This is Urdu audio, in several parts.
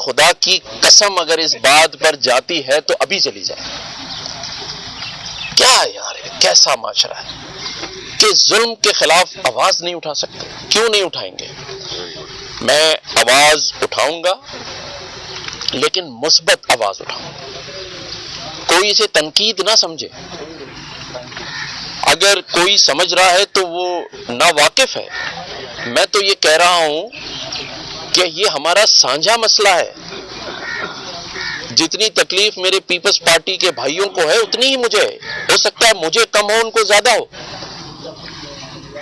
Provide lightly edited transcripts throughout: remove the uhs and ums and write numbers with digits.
خدا کی قسم اگر اس بات پر جاتی ہے تو ابھی چلی جائے. کیا یار کیسا معاشرہ ہے کہ ظلم کے خلاف آواز نہیں اٹھا سکتے. کیوں نہیں اٹھائیں گے؟ میں آواز اٹھاؤں گا لیکن مثبت آواز اٹھاؤں گا. کوئی اسے تنقید نہ سمجھے. اگر کوئی سمجھ رہا ہے تو وہ ناواقف ہے. میں تو یہ کہہ رہا ہوں کہ یہ ہمارا سانجھا مسئلہ ہے. جتنی تکلیف میرے پیپلز پارٹی کے بھائیوں کو ہے اتنی ہی مجھے ہے. ہو سکتا ہے مجھے کم ہو ان کو زیادہ ہو.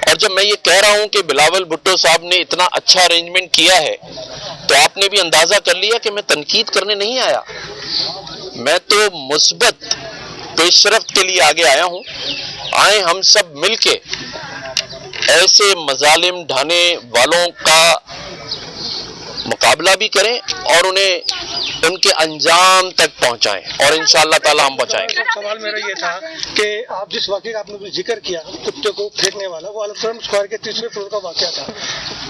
اور جب میں یہ کہہ رہا ہوں کہ بلاول بھٹو صاحب نے اتنا اچھا ارینجمنٹ کیا ہے تو آپ نے بھی اندازہ کر لیا کہ میں تنقید کرنے نہیں آیا. میں تو مثبت پیش رفت کے لیے آگے آیا ہوں. آئیں ہم سب مل کے ایسے مظالم ڈھانے والوں کا مقابلہ بھی کریں اور انہیں ان کے انجام تک پہنچائیں اور انشاءاللہ تعالی ہم پہنچائیں گے. سوال میرا یہ تھا کہ آپ جس واقعے کا آپ نے ذکر کیا کتے کو پھینکنے والا وہ الفرم اسکوائر کے 3رے فلور کا واقعہ تھا.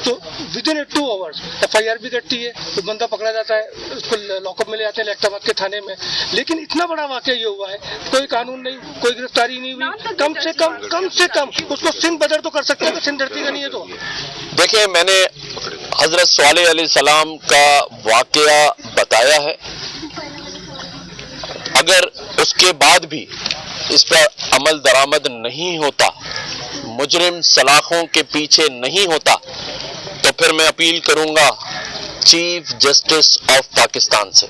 تو ود ان 2 آورس FIR بھی کٹتی ہے تو بندہ پکڑا جاتا ہے اس کو لاک اپ میں لے جاتے ہیں لیکٹ آباد کے تھانے میں. لیکن اتنا بڑا واقعہ یہ ہوا ہے کوئی قانون نہیں کوئی گرفتاری نہیں ہوئی. کم سے کم اس کو سن بدر تو کر سکتے ہیں کہ سن ڈرتی کا نہیں ہے. تو دیکھیں میں نے حضرت صالح علیہ السلام کا واقعہ بتایا ہے. اگر اس کے بعد بھی اس پر عمل درآمد نہیں ہوتا مجرم سلاخوں کے پیچھے نہیں ہوتا تو پھر میں اپیل کروں گا چیف جسٹس آف پاکستان سے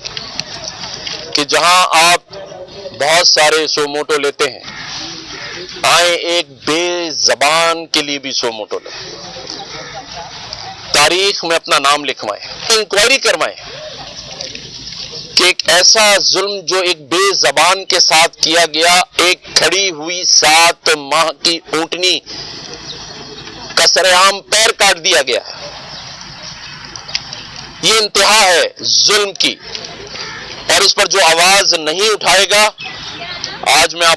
کہ جہاں آپ بہت سارے سو موٹو لیتے ہیں آئیں ایک بے زبان کے لیے بھی سو موٹو لیں. تاریخ میں اپنا نام لکھوائیں. انکوائری کروائیں کہ ایک ایسا ظلم جو ایک بے زبان کے ساتھ کیا گیا ایک کھڑی ہوئی 7 ماہ کی اونٹنی کا سرعام پیر کاٹ دیا گیا ہے. یہ انتہا ہے ظلم کی اور اس پر جو آواز نہیں اٹھائے گا آج میں آپ